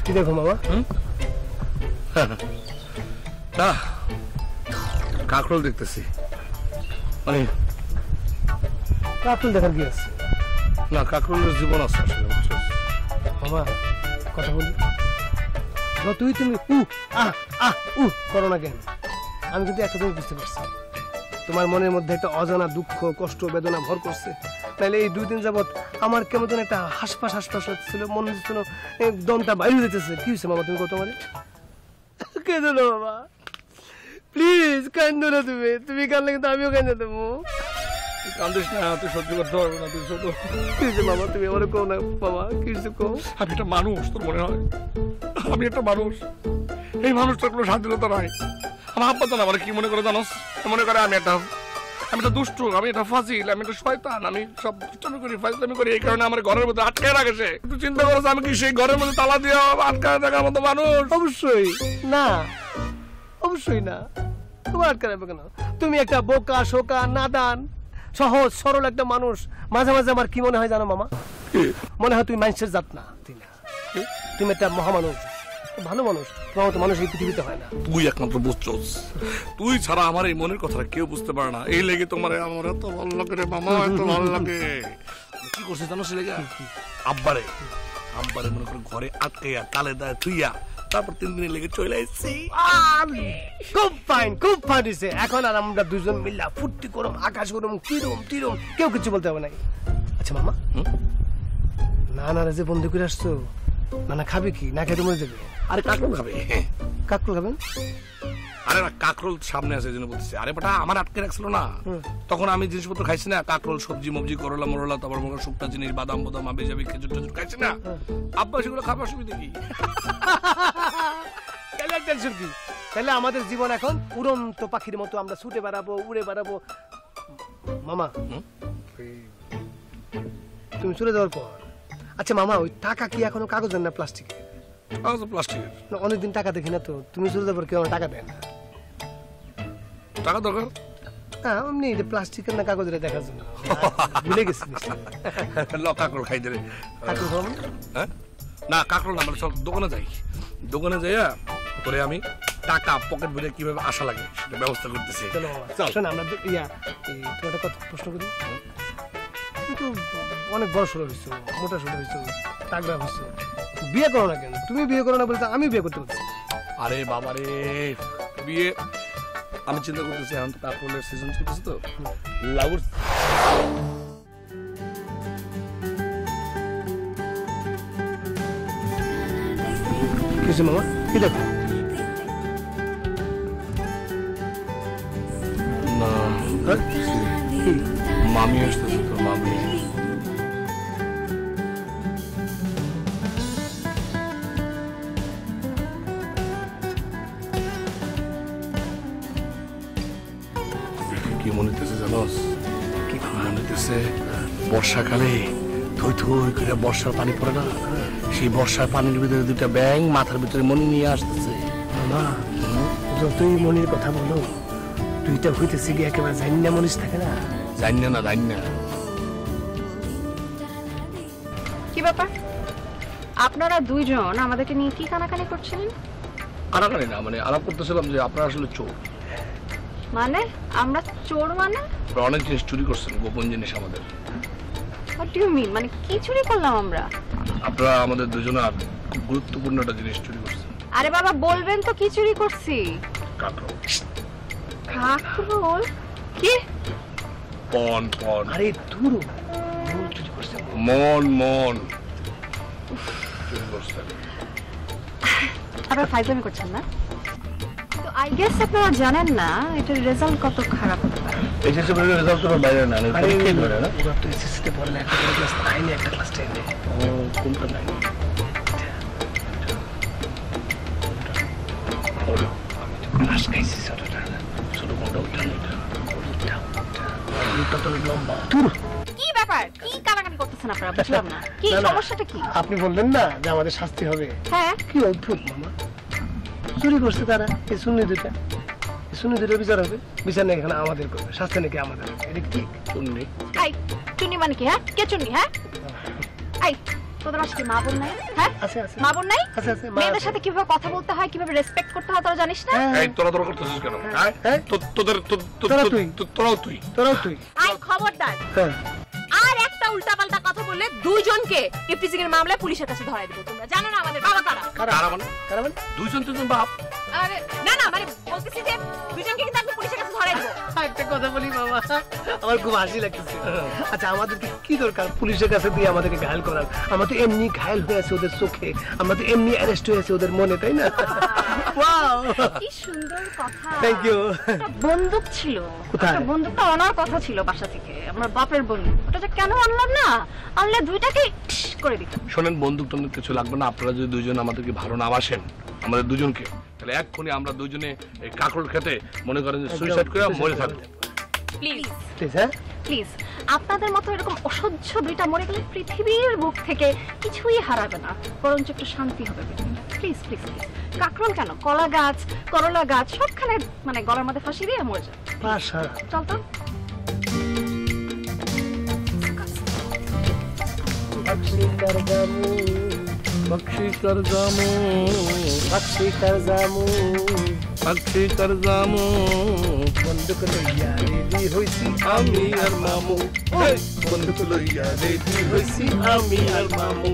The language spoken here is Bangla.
কি দেখো মামা? না কাকরোল দেখতেছি। মানে কাকরোল দেখার কি আছে? না কাকরোলের জীবন আছে আসলে। মামা কথা বলি, তুমি করো না কেন? আমি কিন্তু একটা জিনিস বুঝতে পারছি, তোমার মনের মধ্যে একটা অজানা দুঃখ কষ্ট বেদনা ভর করছে। তাহলে এই 2 দিন যাবত আমার কেমন যেন একটা হাসপাস লাগছিল, মনে হচ্ছিল দমটা বাইরে যেতেছে। কি হয়েছে মামা? তুমি কত মানে কেঁদো না বাবা, প্লিজ কান্দো না। তুমি কান্দলে কিন্তু আমিও কেঁদে দেবো। কান্দিস না, তুই সহ্য করতে পারবে না, তুই ছোট। কি হয়েছে মামা? তুমি আমার কো না বাবা, কি হয়েছে কো? আমি একটা মানুষ, তোর মনে হয় আমি একটা মানুষ? এই মানুষটার কোনো স্বাধীনতা নাই। আমার আব্বা তো না মানে কি মনে করে জানোস? মনে করে আমি একটা দুষ্টু, আমি একটা ফাজিল, আমি একটা শয়তান, আমি সব দুষ্টামি করি, ফাজলামি করি। এই কারণে আমার ঘরের মধ্যে আটকায় রাখে সে। একটু চিন্তা করছ আমি কি সেই ঘরের মধ্যে তালা দিয়ে আটকায় থাকার মতো মানুষ? অবশ্যই না, অবশ্যই না। তোমার আটকায় রাখবে কেন? তুমি একটা বোকা শোকা নাদান সহজ সরল একটা মানুষ। মাঝে মাঝে আমার কি মনে হয় জানো মামা? মনে হয় তুমি মানুষের জাত না, তুমি একটা মহামানুষ, ভালো মানুষ। তোমার মতো মানুষ এই পৃথিবীতে হয় না। তুই একমাত্র বুঝছস, তুই ছাড়া আমার এই মনের কথাটা কেউ বুঝতে পারে না। এই লেগে তোমার আমার এত ভালো লাগে রে মামা, এত ভালো লাগে। কি করছিস জানো? সে লেগে আব্বারে মনে করে ঘরে আটকাইয়া তালে দেয় থুইয়া, তারপর 3 দিনে লেগে চলে আসছি। খুব ফাইন, খুব ফাইন হয়েছে। এখন আর আমরা দুজন মিল্লা ফুর্তি করম, আকাশ করম, কিরম টিরম, কেউ কিছু বলতে হবে না। আচ্ছা মামা, না যে বন্ধু করে আসছো, না খাবে কি? না খেতে মরে যাবে। আরে কাকরোল খাবে। কাকরোল খাবেন? আরে না কাকরোল সামনে আছে জন্য বলতেছি। আরে বেটা আমার আটকে রাখছিল না, তখন আমি জিনিসপত্র খাইছি না, কাকরোল সবজি মবজি করলা মরলা, তারপর মনে শুকনা জিনিস বাদাম বাদাম আবে যাবে খেজুর টেজুর খাইছি না। আব্বা সেগুলো খাবার অসুবিধা কি? টেনশন কি? তাহলে আমাদের জীবন এখন উড়ন্ত পাখির মতো, আমরা ছুটে বেড়াবো, উড়ে বেড়াবো। মামা তুমি চলে যাওয়ার পর, আচ্ছা মামা ওই টাকা কি এখনো কাগজের না প্লাস্টিকের? প্লাস্টিকের। অনেকদিন টাকা দেখি না তো, তুমি চলে যাওয়ার পর কেউ টাকা দেয় না। টাকা দরকার? হ্যাঁ এমনি প্লাস্টিকের না কাগজের দেখার জন্য। ভুলে গেছি। কাকরোল খাই দে। কাকরোল খাবো? হ্যাঁ না কাকরোল না, সব দোকানে যাই, দোকানে যাইয়া করে আমি টাকা পকেট ভরে কিভাবে আসা লাগে সেটা ব্যবস্থা করতেছি। শোন আমরা তোমার একটা কথা প্রশ্ন করি। কিন্তু অনেক বড় সড়ো হয়েছো, মোটা সড়ো হয়েছো, টাকরা হয়েছো, বিয়ে করো না কেন? তুমি বিয়ে করো না বলতে আমি বিয়ে করতে পারছি। আরে বাবা রে, বিয়ে আমি চিন্তা করতেছি, এখন তো কাকরোলের সিজন চলতেছে তো লাউর। কিছু মামা কি দেখো? না মামি আসতেছে তো, মামি। কি মনে হইতেছে জানোস? কি মনে হইতেছে? বর্ষাকালে থই থই করে বর্ষার পানি পড়ে না, সেই বর্ষার পানির ভিতরে 2টা ব্যাঙ মাথার ভিতরে মনি নিয়ে আসতেছে। মামা যতই মনির কথা বলো, 2টা হইতেছে কি একেবারে জান্না মনিস থাকে না? জান্না। কি ব্যাপার, আপনারা 2 জন আমাদেরকে নিয়ে কি কানাকানি করছিলেন? কানাকানি না, মানে আলাপ করতেছিলাম যে আপনারা আসলে চোর। মানে আমরা চোর? মানে অনেক জিনিস চুরি করছেন, গোপন জিনিস আমাদের। What do you mean? মানে কি চুরি করলাম আমরা? আপনারা আমাদের দুজনের খুব গুরুত্বপূর্ণ একটা জিনিস চুরি করছেন। আরে বাবা বলবেন তো কি চুরি করছি? কাকরোল। কাকরোল? কি? পন। আরে দূর মন চুরি করছে। মন চুরি করছেন। আপনারা ফাইজলামি করছেন না? তো আই গেস আপনারা জানেন না এটার রেজাল্ট কত খারাপ হতে পারে। এইচএসসি পরীক্ষার রেজাল্ট তো বাইরে না, আরে পরীক্ষাই ধরে না। ওরা তো এসএসসিতে পড়ে না, একটা ক্লাস 9 একটা ক্লাস 10 এ। ও কোনটা নাই? ক্লাস খাইছি ছোটটা, ছোট কোনটা উঠা না, উঠা তো লম্বা। কি ব্যাপার, কি কানাকানি করতেছেন আপনারা? বুঝলাম না কি সমস্যাটা কি? আপনি বললেন না যে আমাদের শাস্তি হবে। হ্যাঁ কি অদ্ভুত মামা, চুরি করছে তারা, এই সুন্নি দুটা, বিচার হবে। বিচার নাকি এখানে আমাদের করবে, শাস্তি নাকি আমাদের হবে। এটা ঠিক? শুননি আই চুন্নি মানে কি? হ্যাঁ কে চুন্নি? হ্যাঁ আই তোদের আজকে মা বোন নাই? হ্যাঁ, আছে আছে মা বোন নাই? আছে আছে মা মেয়েদের আছে। সাথে কিভাবে কথা বলতে হয়, কিভাবে রেসপেক্ট করতে হয়, তোরা জানিস না? হ্যাঁ, এই তোরা করতেছিস কেন? হ্যাঁ? হ্যাঁ? তোরাও তুই তোরাও তুই আই খবরদার, হ্যাঁ আর একটা উল্টাপাল্টা কথা বললে দুইজনকে ইফটিজিং এর মামলায় পুলিশের কাছে ধরাই দেবো। তোমরা জানো না আমাদের বাবা কারা? কারা মানে? কারা মানে? দুইজন বাপ। আরে না না, মানে বলতেছি যে দুইজনকে কিন্তু আমি পুলিশের কাছে ধরাই দেবো। একটা কথা বলি বাবা, আমার খুব হাসি লাগতেছে। আচ্ছা আমাদেরকে কি দরকার পুলিশের কাছে দিয়ে আমাদেরকে ঘায়াল করার? আমরা তো এমনি ঘায়াল হয়ে আছে ওদের চোখে, আমরা তো এমনি অ্যারেস্ট হয়েছে ওদের মনে, তাই না? ওয়াও, কি সুন্দর কথা। Thank you. একটা বন্দুক ছিল, কোথায়? একটা বন্দুকটা আনার কথা ছিল বাসা থেকে, আমার বাপের বন্দুক। ওটা যে কেন আনলাম না, আনলে দুইটাকে করে দিতাম। শোনেন, বন্দুক টন্দুক কিছু লাগবে না। আপনারা যদি দুইজন আমাদেরকে ভালো না বাসেন, আমাদের দুজনকে, তাহলে এক্ষুনি আমরা দুজনে এই কাকড় খেতে মনে করেন যে সুইসাইড করে মরে থাকবো। প্লিজ প্লিজ, হ্যাঁ প্লিজ, আপনাদের মতো এরকম অসহ্য দুইটা মরে গেলে পৃথিবীর বুক থেকে কিছুই হারাবে না, বরঞ্চ একটু শান্তি হবে। প্লিজ প্লিজ প্লিজ, কাকরুল কেন, কলা গাছ, করলা গাছ সবখানে মানে গলার মধ্যে ফাঁসি দিয়ে মরে যায়। পাশা চল তো। বক্সি কর জামু, পক্ষী কর জামু, বক্সি কর জামু, পক্ষী কর জামু, বন্দুক লইয়া রেডি হইছি আমি আর মামু। বন্দুক লইয়া রেডি হইছি আমি আর মামু।